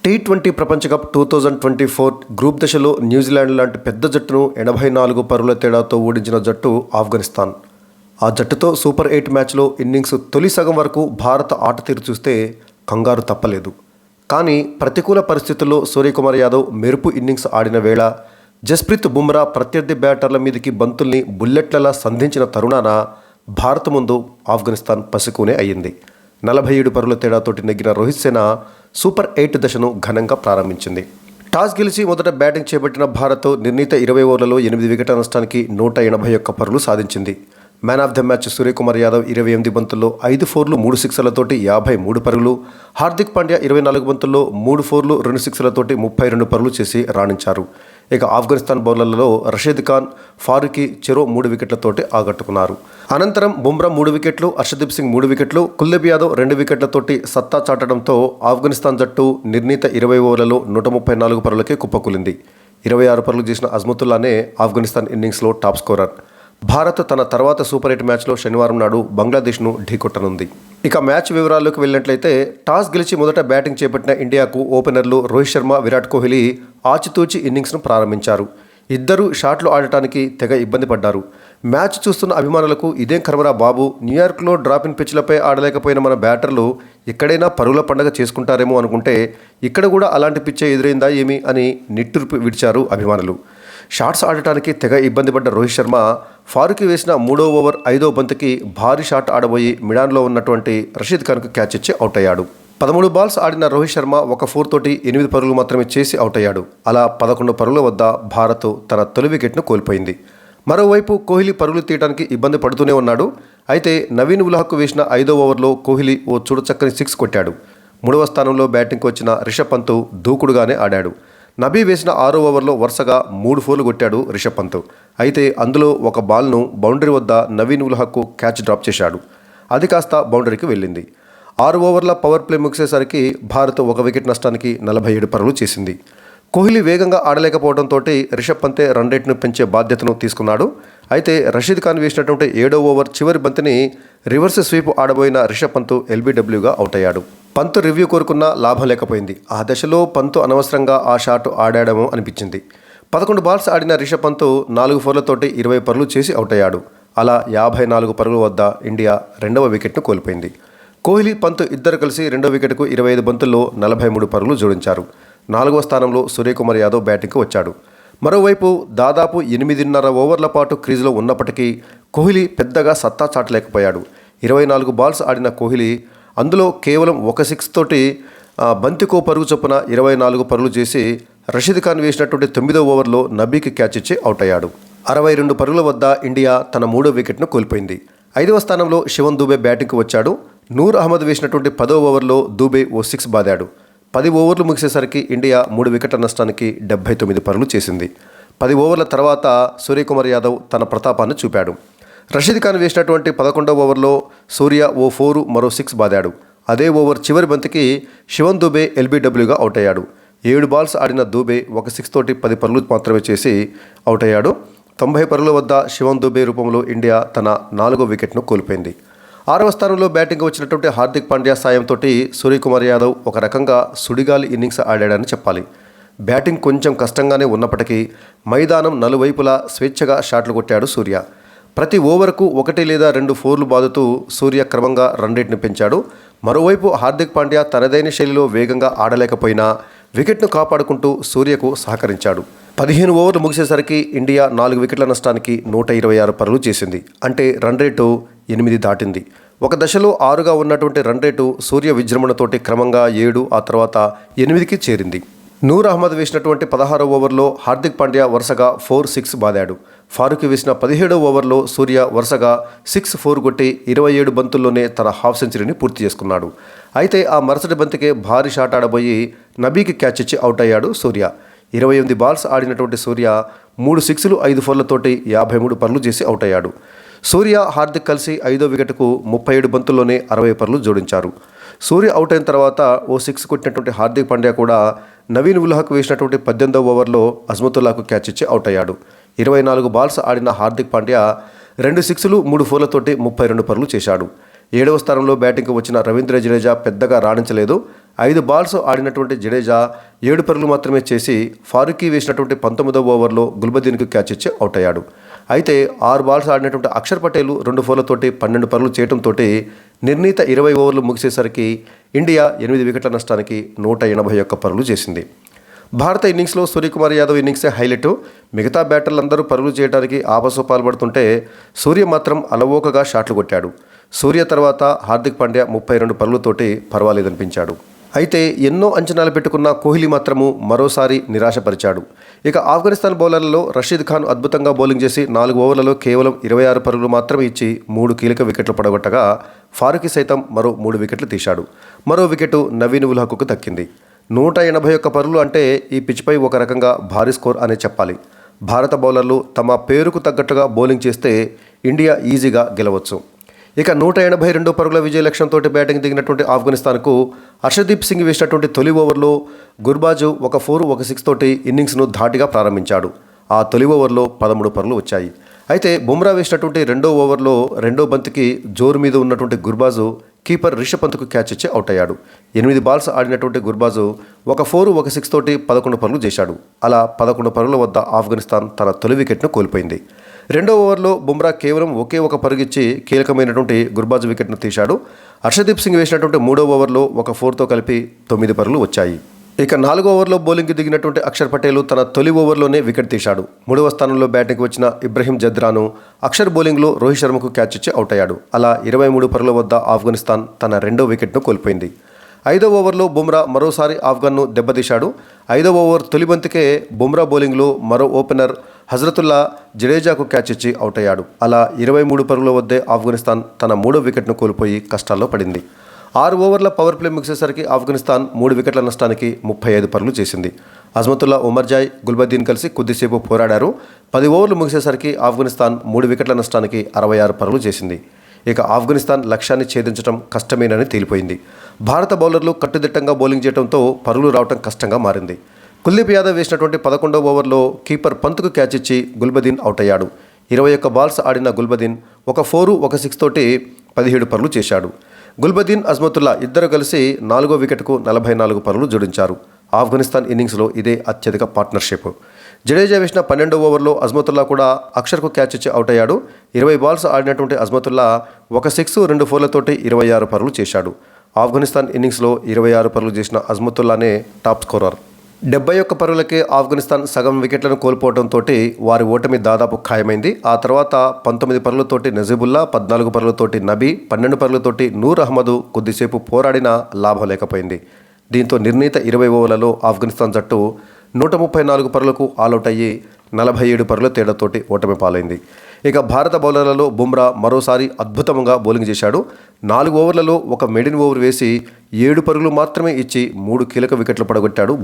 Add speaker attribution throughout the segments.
Speaker 1: T20 ప్రపంచ cup 2024 group దశలో New Zealand లాంటి పెద్ద జట్టును 84 పరుగుల తేడాతో ఓడించిన జట్టు ఆఫ్ఘనిస్తాన్. ఆ జట్టుతో సూపర్ 8 మ్యాచ్లో ఇన్నింగ్స్ తొలి సగం వరకు భారత ఆట తీరు చూస్తే కంగారు తప్పలేదు. కానీ ప్రతికూల పరిస్థితుల్లో సూర్యకుమార్ యాదవ్ మెరుపు ఇన్నింగ్స్ ఆడిన వేళ జస్ప్రీత్ బుమ్రా ప్రత్యర్థి బ్యాటర్ల మీదకి బంతుల్ని బుల్లెట్లలా సంధించిన తరుణాన భారత్ ముందు ఆఫ్ఘనిస్తాన్ పసికూనే అయ్యింది. 47 పరుగుల తేడాతోటి నెగ్గిన రోహిత్ సేన సూపర్ 8 దశను ఘనంగా ప్రారంభించింది. టాస్ గెలిచి మొదట బ్యాటింగ్ చేపట్టిన భారత్ నిర్ణీత 20 ఓవర్లలో 8 వికెట్ల నష్టానికి 181 పరుగులు సాధించింది. Man of the match Suryakumar Yadav 28 బంతుల్లో 5 ఫోర్లు 3 సిక్సర్లతోటి 53 పరుగులు, హార్దిక్ పాండ్యా 24 బంతుల్లో 3 ఫోర్లు 2 సిక్సర్లతోటి 32 పరుగులు చేసి రాణించారు. ఇక ఆఫ్ఘనిస్తాన్ బౌలర్లలో రషీద్ ఖాన్, ఫారూఖీ చెరో 3 వికెట్లతోటి ఆకట్టుకున్నారు. అనంతరం బుమ్రా 3 వికెట్లు, హర్షదీప్ సింగ్ 3 వికెట్లు, కుల్దీప్ యాదవ్ 2 వికెట్లతోటి సత్తా చాటడంతో ఆఫ్ఘనిస్తాన్ జట్టు నిర్ణీత 20 ఓవర్లలో 134 పరుగులకే కుప్పకూలింది. 26 పరుగులు చేసిన అజ్మతుల్లానే ఆఫ్ఘనిస్తాన్ ఇన్నింగ్స్లో టాప్ స్కోరర్. భారత్ తన తర్వాత సూపర్ 8 మ్యాచ్లో శనివారం నాడు బంగ్లాదేశ్ను ఢీకొట్టనుంది. ఇక మ్యాచ్ వివరాల్లోకి వెళ్ళినట్లయితే టాస్ గెలిచి మొదట బ్యాటింగ్ చేపట్టిన ఇండియాకు ఓపెనర్లు రోహిత్ శర్మ, విరాట్ కోహ్లీ ఆచితూచి ఇన్నింగ్స్ను ప్రారంభించారు. ఇద్దరు షాట్లు ఆడటానికి తెగ ఇబ్బంది పడ్డారు. మ్యాచ్ చూస్తున్న అభిమానులకు ఇదేం కర్మరా బాబు, న్యూయార్క్లో డ్రాపిన్ పిచ్లపై ఆడలేకపోయిన మన బ్యాటర్లు ఎక్కడైనా పరుగుల పండగ చేసుకుంటారేమో అనుకుంటే ఇక్కడ కూడా అలాంటి పిచ్చే ఎదురైందా ఏమి అని నిట్టూర్పు విడిచారు అభిమానులు. షాట్స్ ఆడటానికి తెగ ఇబ్బంది పడ్డ రోహిత్ శర్మ ఫారూఖీ వేసిన 3వ ఓవర్ 5వ బంతికి భారీ షాట్ ఆడబోయి మిడాన్లో ఉన్నటువంటి రషీద్ ఖాన్కు క్యాచ్ ఇచ్చి అవుట్ అయ్యాడు. 13 బాల్స్ ఆడిన రోహిత్ శర్మ ఒక 4 తోటి 8 పరుగులు మాత్రమే చేసి అవుట్ అయ్యాడు. అలా 11 పరుగుల వద్ద భారత్ తన తొలి వికెట్ను కోల్పోయింది. మరోవైపు కోహ్లీ పరుగులు తీయడానికి ఇబ్బంది పడుతూనే ఉన్నాడు. అయితే నవీన్ ఉల్ హక్ వేసిన 5వ ఓవర్లో కోహ్లీ ఓ చూడచక్కని 6 కొట్టాడు. 3వ స్థానంలో బ్యాటింగ్కి వచ్చిన రిషబ్ పంత్ దూకుడుగానే ఆడాడు. నబీ వేసిన 6వ ఓవర్లో వరుసగా 3 ఫోర్లు కొట్టాడు రిషబ్ పంత్. అయితే అందులో ఒక బాల్ను బౌండరీ వద్ద నవీన్ ఉల్ హక్ క్యాచ్ డ్రాప్ చేశాడు. అది కాస్త బౌండరీకి వెళ్ళింది. 6 ఓవర్ల పవర్ ప్లే ముగిసేసరికి భారత్ 1 వికెట్ నష్టానికి 47 పరుగులు చేసింది. కోహ్లీ వేగంగా ఆడలేకపోవడంతో రిషబ్ పంతే రన్ రేట్ను పెంచే బాధ్యతను తీసుకున్నాడు. అయితే రషీద్ ఖాన్ వేసినటువంటి 7వ ఓవర్ చివరి బంతిని రివర్స్ స్వీప్ ఆడబోయిన రిషబ్ పంత్ ఎల్బీడబ్ల్యూగా అవుట్ అయ్యాడు. పంత్ రివ్యూ కోరుకున్నా లాభం లేకపోయింది. ఆ దశలో పంత్ అనవసరంగా ఆ షాట్ ఆడాడేమో అనిపించింది. 11 బాల్స్ ఆడిన రిషబ్ పంత్ 4 ఫోర్లతోటి 20 పరుగులు చేసి అవుట్ అయ్యాడు. అలా 54 పరుగుల వద్ద ఇండియా 2వ వికెట్ను కోల్పోయింది. కోహ్లీ, పంత్ ఇద్దరు కలిసి 2వ వికెట్కు 25 బంతుల్లో 43 పరుగులు జోడించారు. 4వ స్థానంలో సూర్యకుమార్ యాదవ్ బ్యాటింగ్కి వచ్చాడు. మరోవైపు దాదాపు 8.5 ఓవర్ల పాటు క్రీజులో ఉన్నప్పటికీ కోహ్లీ పెద్దగా సత్తా చాటలేకపోయాడు. 24 బాల్స్ ఆడిన కోహ్లీ అందులో కేవలం 1 6 తోటి బంతికో పరుగు చొప్పున 24 పరుగులు చేసి రషీద్ ఖాన్ వేసినటువంటి 9వ ఓవర్లో నబీకి క్యాచ్ ఇచ్చి అవుట్ అయ్యాడు. 62 పరుగుల వద్ద ఇండియా తన 3వ వికెట్ను కోల్పోయింది. 5వ స్థానంలో శివన్ దూబే బ్యాటింగ్కి వచ్చాడు. నూర్ అహ్మద్ వేసినటువంటి 10వ ఓవర్లో దూబే ఓ 6 బాదాడు. 10 ఓవర్లు ముగిసేసరికి ఇండియా 3 వికెట్ల నష్టానికి 79 పరుగులు చేసింది. 10 ఓవర్ల తర్వాత సూర్యకుమార్ యాదవ్ తన ప్రతాపాన్ని చూపాడు. రషీద్ ఖాన్ వేసినటువంటి 11వ ఓవర్లో సూర్య ఓ 4 మరో 6 బాదాడు. అదే ఓవర్ చివరి బంతికి శివన్ దూబే ఎల్బీడబ్ల్యూగా అవుట్ అయ్యాడు. 7 బాల్స్ ఆడిన దూబే ఒక 6 తోటి 10 పరుగులు మాత్రమే చేసి అవుట్ అయ్యాడు. 90 పరుగుల వద్ద శివన్ దూబే రూపంలో ఇండియా తన 4వ వికెట్ను కోల్పోయింది. 6వ స్థానంలో బ్యాటింగ్ వచ్చినటువంటి హార్దిక్ పాండ్యా సాయంతో సూర్యకుమార్ యాదవ్ ఒక రకంగా సుడిగాలి ఇన్నింగ్స్ ఆడాడని చెప్పాలి. బ్యాటింగ్ కొంచెం కష్టంగానే ఉన్నప్పటికీ మైదానం నలువైపులా స్వేచ్ఛగా షాట్లు కొట్టాడు సూర్య. ప్రతి ఓవర్కు 1 లేదా 2 ఫోర్లు బాదుతూ సూర్య క్రమంగా రన్ రేట్ని పెంచాడు. మరోవైపు హార్దిక్ పాండ్యా తనదైన శైలిలో వేగంగా ఆడలేకపోయినా వికెట్ను కాపాడుకుంటూ సూర్యకు సహకరించాడు. 15 ఓవర్లు ముగిసేసరికి ఇండియా 4 వికెట్ల నష్టానికి 126 పరుగులు చేసింది. అంటే రన్ రేటు 8 దాటింది. ఒక దశలో 6గా ఉన్నటువంటి రన్ రేటు సూర్య విజృంభణతోటి క్రమంగా 7, ఆ తర్వాత 8కి చేరింది. నూర్ అహ్మద్ వేసినటువంటి 16వ ఓవర్లో హార్దిక్ పాండ్యా వరుసగా 4 6 బాదాడు. ఫారూఖీ వేసిన 17వ ఓవర్లో సూర్య వరుసగా 6 4 కొట్టి 27 బంతుల్లోనే తన హాఫ్ సెంచరీని పూర్తి చేసుకున్నాడు. అయితే ఆ మరుసటి బంతికే భారీ షాట్ ఆడబోయి నబీకి క్యాచ్ ఇచ్చి అవుట్ అయ్యాడు సూర్య. 28 బాల్స్ ఆడినటువంటి సూర్య 3 6లు 5 ఫోర్లతోటి 53 పరుగులు చేసి అవుట్ అయ్యాడు. సూర్య, హార్దిక్ కలిసి 5వ వికెట్కు 37 బంతుల్లోనే 60 పరుగులు జోడించారు. సూర్య అవుట్ అయిన తర్వాత ఓ 6 కొట్టినటువంటి హార్దిక్ పాండ్యా కూడా నవీన్ ఉల్ హక్ వేసినటువంటి 18వ ఓవర్లో అజ్మతుల్లాకు క్యాచ్ ఇచ్చి అవుట్ అయ్యాడు. 24 బాల్స్ ఆడిన హార్దిక్ పాండ్యా 2 6లు 3 ఫోర్లతోటి 32 పరుగులు చేశాడు. 7వ స్థానంలో బ్యాటింగ్కి వచ్చిన రవీంద్ర జడేజా పెద్దగా రాణించలేదు. 5 బాల్స్ ఆడినటువంటి జడేజా 7 పరుగులు మాత్రమే చేసి ఫారూకీ వేసినటువంటి 19వ ఓవర్లో గుల్బదీన్కు క్యాచ్ ఇచ్చి అవుట్ అయ్యాడు. అయితే 6 బాల్స్ ఆడినటువంటి అక్షర్ పటేల్ 2 ఫోర్లతోటి 12 పరుగులు చేయడంతో నిర్ణీత 20 ఓవర్లు ముగిసేసరికి ఇండియా 8 వికెట్ల నష్టానికి 181 పరుగులు చేసింది. భారత ఇన్నింగ్స్లో సూర్యకుమార్ యాదవ్ ఇన్నింగ్సే హైలైట్. మిగతా బ్యాటర్లందరూ పరుగులు చేయడానికి ఆపసు పాల్పడుతుంటే సూర్య మాత్రం అలవోకగా షాట్లు కొట్టాడు. సూర్య తర్వాత హార్దిక్ పాండ్యా 32 పరుగులతోటి పర్వాలేదనిపించాడు. అయితే ఎన్నో అంచనాలు పెట్టుకున్న కోహ్లీ మాత్రము మరోసారి నిరాశపరిచాడు. ఇక ఆఫ్ఘనిస్తాన్ బౌలర్లలో రషీద్ ఖాన్ అద్భుతంగా బౌలింగ్ చేసి 4 ఓవర్లలో కేవలం 26 పరుగులు మాత్రమే ఇచ్చి 3 కీలక వికెట్లు పడగొట్టగా ఫారూకీ సైతం మరో 3 వికెట్లు తీశాడు. మరో వికెట్ నవీన్ ఉల్ హక్కు దక్కింది. 181 పరుగులు అంటే ఈ పిచ్పై ఒక రకంగా భారీ స్కోర్ అనే చెప్పాలి. భారత బౌలర్లు తమ పేరుకు తగ్గట్టుగా బౌలింగ్ చేస్తే ఇండియా ఈజీగా గెలవచ్చు. ఇక 182 పరుగుల విజయ లక్ష్యంతో బ్యాటింగ్ దిగినటువంటి ఆఫ్ఘనిస్తాన్కు హర్షదీప్ సింగ్ వేసినటువంటి తొలి ఓవర్లో గుర్బాజు 1 4 1 6 తోటి ఇన్నింగ్స్ను ధాటిగా ప్రారంభించాడు. ఆ తొలి ఓవర్లో 13 పరుగులు వచ్చాయి. అయితే బుమ్రా వేసినటువంటి 2వ ఓవర్లో 2వ బంతికి జోరు మీద ఉన్నటువంటి గుర్బాజు కీపర్ రిషబ్ పంత్కు క్యాచ్ ఇచ్చి అవుట్ అయ్యాడు. 8 బాల్స్ ఆడినటువంటి గుర్బాజు 1 4 1 6 తోటి 11 పరుగులు చేశాడు. అలా 11 పరుగుల వద్ద ఆఫ్ఘనిస్తాన్ తన తొలి వికెట్ను కోల్పోయింది. 2వ ఓవర్లో బుమ్రా కేవలం ఒకే ఒక పరుగిచ్చి కీలకమైనటువంటి గుర్బాజు వికెట్ను తీశాడు. హర్షదీప్ సింగ్ వేసినటువంటి 3వ ఓవర్లో 1 4తో కలిపి 9 పరుగులు వచ్చాయి. ఇక 4వ ఓవర్లో బౌలింగ్కి దిగినటువంటి అక్షర్ పటేల్ తన తొలి ఓవర్లోనే వికెట్ తీశాడు. 3వ స్థానంలో బ్యాటింగ్కి వచ్చిన ఇబ్రహీం జద్రాను అక్షర్ బౌలింగ్లో రోహిత్ శర్మకు క్యాచ్ ఇచ్చి అవుట్ అయ్యాడు. అలా 23 పరుగుల వద్ద ఆఫ్ఘనిస్తాన్ తన 2వ వికెట్ను కోల్పోయింది. 5వ ఓవర్లో బుమ్రా మరోసారి ఆఫ్ఘన్ను దెబ్బతీశాడు. 5వ ఓవర్ తొలి బంతికే బుమ్రా బౌలింగ్లో మరో ఓపెనర్ హజరతుల్లా జడేజాకు క్యాచ్ ఇచ్చి అవుట్ అయ్యాడు. అలా 23 పరుగుల వద్దే ఆఫ్ఘనిస్తాన్ తన 3వ వికెట్ను కోల్పోయి కష్టాల్లో పడింది. 6 ఓవర్ల పవర్ ప్లే ముగిసేసరికి ఆఫ్ఘనిస్తాన్ 3 వికెట్ల నష్టానికి 35 పరుగులు చేసింది. అజ్మతుల్లా ఉమర్జాయ్ గుల్బదీన్ కలిసి కొద్దిసేపు పోరాడారు. 10 ఓవర్లు ముగిసేసరికి ఆఫ్ఘనిస్తాన్ 3 వికెట్ల నష్టానికి 66 పరుగులు చేసింది. ఇక ఆఫ్ఘనిస్తాన్ లక్ష్యాన్ని ఛేదించడం కష్టమేనని తేలిపోయింది. భారత బౌలర్లు కట్టుదిట్టంగా బౌలింగ్ చేయడంతో పరుగులు రావడం కష్టంగా మారింది. కుల్దీప్ యాదవ్ వేసినటువంటి 11వ ఓవర్లో కీపర్ పంత్కు క్యాచ్ ఇచ్చి గుల్బదీన్ అవుట్ అయ్యాడు. 21 బాల్స్ ఆడిన గుల్బదీన్ 1 4 1 6 తోటి 17 పరుగులు చేశాడు. గుల్బదీన్ అజ్మతుల్లా ఇద్దరు కలిసి 4వ వికెట్కు 44 పరుగులు జోడించారు. ఆఫ్ఘనిస్తాన్ ఇన్నింగ్స్లో ఇదే అత్యధిక పార్ట్నర్షిప్. జడేజా వేసిన 12వ ఓవర్లో అజ్మతుల్లా కూడా అక్షర్కు క్యాచ్ ఇచ్చి అవుట్ అయ్యాడు. 20 బాల్స్ ఆడినటువంటి అజ్మతుల్లా 1 6 2 4లతోటి 26 పరుగులు చేశాడు. ఆఫ్ఘనిస్తాన్ ఇన్నింగ్స్లో 26 పరుగులు చేసిన అజ్మతుల్లానే టాప్ స్కోరర్. 71 పరుగులకే ఆఫ్ఘనిస్తాన్ సగం వికెట్లను కోల్పోవడంతో వారి ఓటమి దాదాపు ఖాయమైంది. ఆ తర్వాత 19 పరుగులతోటి నజీబుల్లా, 14 పరుగులతోటి నబీ, 12 పరుగులతోటి నూర్ అహ్మద్ కొద్దిసేపు పోరాడినా లాభం లేకపోయింది. దీంతో నిర్ణీత 20 ఓవర్లలో ఆఫ్ఘనిస్తాన్ జట్టు 134 పరుగులకు ఆల్అవుట్ అయ్యి 47 పరుగుల తేడాతోటి ఓటమి పాలైంది. ఇక భారత బౌలర్లలో బుమ్రా మరోసారి అద్భుతంగా బౌలింగ్ చేశాడు. 4 ఓవర్లలో ఒక మెడిన్ ఓవర్ వేసి 7 పరుగులు మాత్రమే ఇచ్చి 3 కీలక వికెట్లు పడగొట్టాడు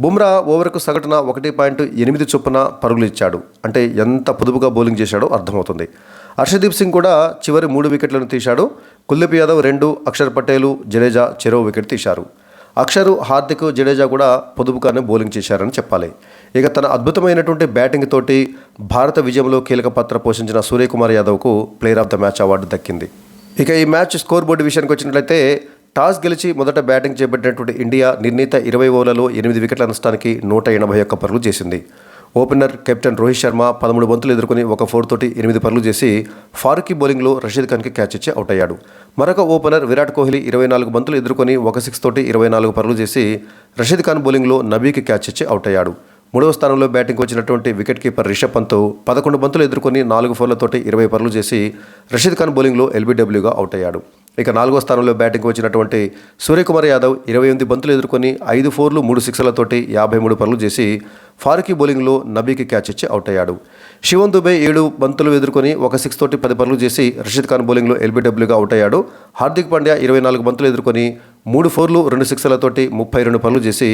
Speaker 1: బుమ్రా ఓవర్కు సగటున 1.8 చొప్పున పరుగులు ఇచ్చాడు. అంటే ఎంత పొదుపుగా బౌలింగ్ చేశాడో అర్థమవుతుంది. హర్షదీప్ సింగ్ కూడా చివరి 3 వికెట్లను తీశాడు. కుల్దీప్ యాదవ్ 2, అక్షర్ పటేల్, జడేజా చెరో వికెట్ తీశారు. అక్షరు, హార్దిక్, జడేజా కూడా పొదుపుగానే బౌలింగ్ చేశారని చెప్పాలి. ఇక తన అద్భుతమైనటువంటి బ్యాటింగ్ తోటి భారత విజయంలో కీలక పాత్ర పోషించిన సూర్యకుమార్ యాదవ్కు player of the match award దక్కింది. ఇక ఈ మ్యాచ్ స్కోర్ బోర్డు విషయానికి వచ్చినట్లయితే టాస్ గెలిచి మొదట బ్యాటింగ్ చేపట్టినటువంటి ఇండియా నిర్ణీత 20 ఓవర్లలో 8 వికెట్ల నష్టానికి 181 పరుగులు చేసింది. ఓపెనర్ కెప్టెన్ రోహిత్ శర్మ 13 బంతులు ఎదుర్కొని 1 4 తోటి 8 పరుగులు చేసి ఫారూకీ బౌలింగ్లో రషీద్ ఖాన్కి క్యాచ్ ఇచ్చి అవుట్ అయ్యాడు. మరొక ఓపెనర్ విరాట్ కోహ్లీ 24 బంతులు ఎదుర్కొని 1 6 తోటి 24 పరుగులు చేసి రషీద్ ఖాన్ బౌలింగ్లో నబీకి క్యాచ్ ఇచ్చి అవుట్ అయ్యాడు. 3వ స్థానంలో బ్యాటింగ్ వచ్చినటువంటి వికెట్ కీపర్ రిషబ్ పంత్ 11 బంతులు ఎదుర్కొని 4 4లతోటి 20 పరుగులు చేసి రషీద్ ఖాన్ బౌలింగ్లో ఎల్బీడబ్ల్యూగా అవుట్ అయ్యాడు. ఇక 4వ స్థానంలో బ్యాటింగ్ వచ్చినటువంటి సూర్యకుమార్ యాదవ్ 28 బంతులు ఎదుర్కొని 5 4లు 3 6లతోటి 53 పరుగులు చేసి ఫారూకీ బౌలింగ్లో నబీకి క్యాచ్ ఇచ్చి అవుట్ అయ్యాడు. శివన్ దుబే 7 బంతులు ఎదుర్కొని 1 6 తోటి 10 పరుగులు చేసి రషీద్ ఖాన్ బౌలింగ్లో ఎల్బీడబ్ల్యూగా అవుట్ అయ్యాడు. హార్దిక్ పాండ్యా 24 బంతులు ఎదుర్కొని 3 4లు 2 6లతోటి 32 పరుగులు చేసి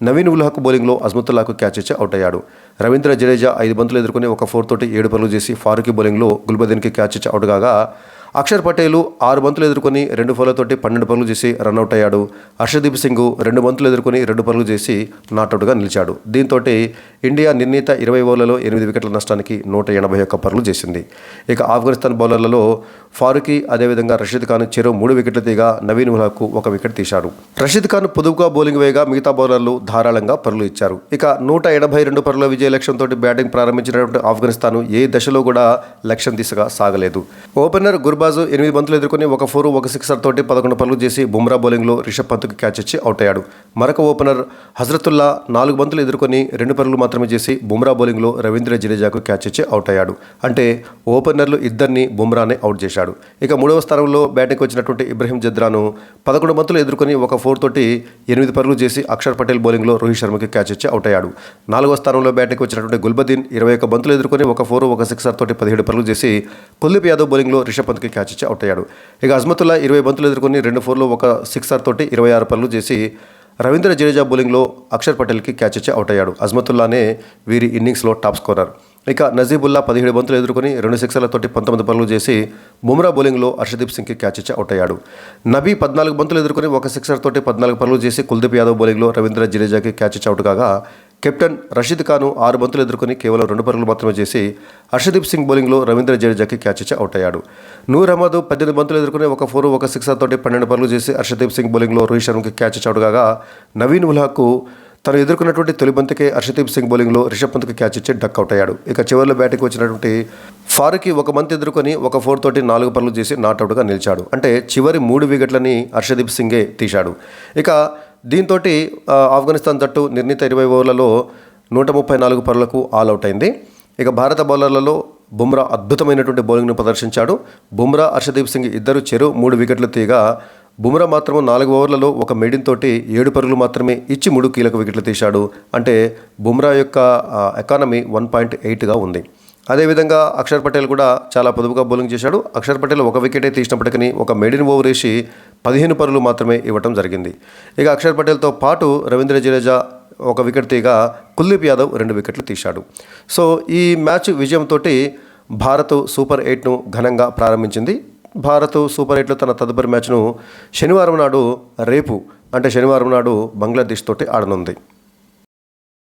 Speaker 1: నవీన్ ఉల్ హక్ బౌలింగ్లో అజ్మతుల్లాకు క్యాచ్ ఇచ్చి అవుట్ అయ్యాడు. రవీంద్ర జడేజా 5 బంతులు ఎదుర్కొని 1 4 తోటి 7 పరుగులు చేసి ఫారూకీ బౌలింగ్లో గుల్బదీన్కి క్యాచ్ ఇచ్చి అవుట్ కాగా అక్షర్ పటేల్ 6 బంతులు ఎదుర్కొని 2 ఫౌళ్లతోటి 12 పరుగులు చేసి రన్అట్ అయ్యాడు. హర్షదీప్ సింగ్ 2 బంతులు ఎదుర్కొని 2 పరుగులు చేసి నాటౌట్గా నిలిచాడు. దీంతో ఇండియా నిర్ణీత 20 ఓవర్లలో 8 వికెట్ల నష్టానికి 181 పరుగులు చేసింది. ఇక ఆఫ్ఘనిస్తాన్ బౌలర్లలో ఫారూఖీ అదేవిధంగా రషీద్ ఖాన్ చెరో 3 వికెట్లు తీగా నవీన్ ఉల్-హక్ 1 వికెట్ తీశాడు. రషీద్ ఖాన్ పొదుపుగా బౌలింగ్ వేయగా మిగతా బౌలర్లు ధారాళంగా పరుగులు ఇచ్చారు. ఇక 182 పరుగుల విజయ లక్ష్యంతో బ్యాటింగ్ ప్రారంభించినటువంటి ఆఫ్ఘనిస్తాన్ ఏ దశలో కూడా లక్ష్యం దిశగా సాగలేదు. ఓపెనర్ గుర్బాజ్ 8 బంతులు ఎదుర్కొని 1 4 1 సిక్సర్ తోటి 11 పరుగులు చేసి బుమ్రా బౌలింగ్లో రిషబ్ పంత్కి క్యాచ్ ఇచ్చి అవుట్ అయ్యాడు. మరొక ఓపెనర్ హజ్రతుల్లా 4 బంతులు ఎదుర్కొని 2 పరుగులు మాత్రమే చేసి బుమ్రా బౌలింగ్లో రవీంద్ర జడేజాకు క్యాచ్ ఇచ్చి అవుట్ అయ్యాడు. అంటే ఓపెనర్లు ఇద్దరిని బుమ్రానే అవుట్ చేశాడు. ఇక 3వ స్థానంలో బ్యాటింగ్ వచ్చినటువంటి ఇబ్రహీం జద్రాను 11 బంతులు ఎదుర్కొని 1 4 తోటి 8 పరుగులు చేసి అక్షర్ పటేల్ బౌలింగ్లో రోహిత్ శర్మకి క్యాచ్ ఇచ్చి అవుట్ అయ్యాడు. 4వ స్థానంలో బ్యాటింగ్ వచ్చినటువంటి గుల్బదీన్ 21 బంతులు ఎదుర్కొని 1 4 1 సిక్సర్ తోటి 17 పరుగులు చేసి కుల్దీప్ యాదవ్ బౌలింగ్లో రిషబ్ పంత్కి క్యాచ్ ఇచ్చి అవుట్ అయ్యాడు. ఇక అజ్మతుల్లా 20 బంతులు ఎదుర్కొని 2 4 1 సిక్సర్ తోటి 26 పరుగులు చేసి రవీంద్ర జడేజా బౌలింగ్లో అక్షర్ పటేల్కి క్యాచ్ ఇచ్చి అవుట్ అయ్యాడు. అజ్మతుల్లానే వీరి ఇన్నింగ్స్లో టాప్ స్కోరర్. ఇక నజీబుల్లా 17 బంతులు ఎదుర్కొని 2 సిక్సర్లతోటి 19 పరుగులు చేసి బుమ్రా బౌలింగ్లో హర్షదీప్ సింగ్కి క్యాచ్ ఇచ్చి అవుట్ అయ్యాడు. నబీ 14 బంతులు ఎదుర్కొని 1 సిక్సర్ తోటి 14 పరుగులు చేసి కుల్దీప్ యాదవ్ బౌలింగ్లో రవీంద్ర జడేజాకి క్యాచ్ ఇచ్చి అవుట్ కాగా కెప్టెన్ రషీద్ ఖాన్ 6 బంతులు ఎదుర్కొని కేవలం 2 పరుగులు మాత్రమే చేసి హర్షదీప్ సింగ్ బౌలింగ్లో రవీంద్ర జడేజాకి క్యాచ్ ఇచ్చి అవుట్ అయ్యాడు. నూర్ అహ్మద్ 18 బంతులు ఎదుర్కొని 1 4 1 సిక్సర్ తోటి 12 పరుగులు చేసి హర్షదీప్ సింగ్ బౌలింగ్లో రోహిత్ శర్మకి క్యాచ్ ఇచ్చి అవుట్ కాగా నవీన్ ఉల్-హక్ తను ఎదుర్కొన్నటువంటి తొలి బంతికే హర్షదీప్ సింగ్ బౌలింగ్లో రిషబ్ పంత్కి క్యాచ్ ఇచ్చి డక్ అవుట్ అయ్యాడు. ఇక చివరిలో బ్యాటింగ్ వచ్చినటువంటి ఫారూఖీ 1 బంతి ఎదుర్కొని 1 4 తోటి 4 పరుగులు చేసి నాట్అవుట్గా నిలిచాడు. అంటే చివరి 3 వికెట్లని హర్షదీప్ సింగే తీశాడు. ఇక దీంతో ఆఫ్ఘనిస్తాన్ జట్టు నిర్ణీత 20 ఓవర్లలో 134 పరుగులకు ఆల్అవుట్ అయింది. ఇక భారత బౌలర్లలో బుమ్రా అద్భుతమైనటువంటి బౌలింగ్ను ప్రదర్శించాడు. బుమ్రా హర్షదీప్ సింగ్ ఇద్దరు చెరో 3 వికెట్లు తీయగా బుమ్రా మాత్రం 4 ఓవర్లలో 1 మెయిడిన్ తోటి 7 పరుగులు మాత్రమే ఇచ్చి 3 కీలక వికెట్లు తీశాడు. అంటే బుమ్రా యొక్క ఎకానమీ 1.8గా ఉంది. అదేవిధంగా అక్షర్ పటేల్ కూడా చాలా పొదుపుగా బౌలింగ్ చేశాడు. అక్షర్ పటేల్ 1 వికెటే తీసినప్పటికీ 1 మెయిడిన్ ఓవర్ వేసి 15 పరుగులు మాత్రమే ఇవ్వటం జరిగింది. ఇక అక్షర్ పటేల్తో పాటు రవీంద్ర జడేజా 1 వికెట్ తీయగా కుల్దీప్ యాదవ్ 2 వికెట్లు తీశాడు. సో ఈ మ్యాచ్ విజయంతో భారత్ సూపర్ 8ను ఘనంగా ప్రారంభించింది. భారత్ సూపర్ 8లో తన తదుపరి మ్యాచ్ను శనివారం నాడు బంగ్లాదేశ్ తోటి ఆడనుంది.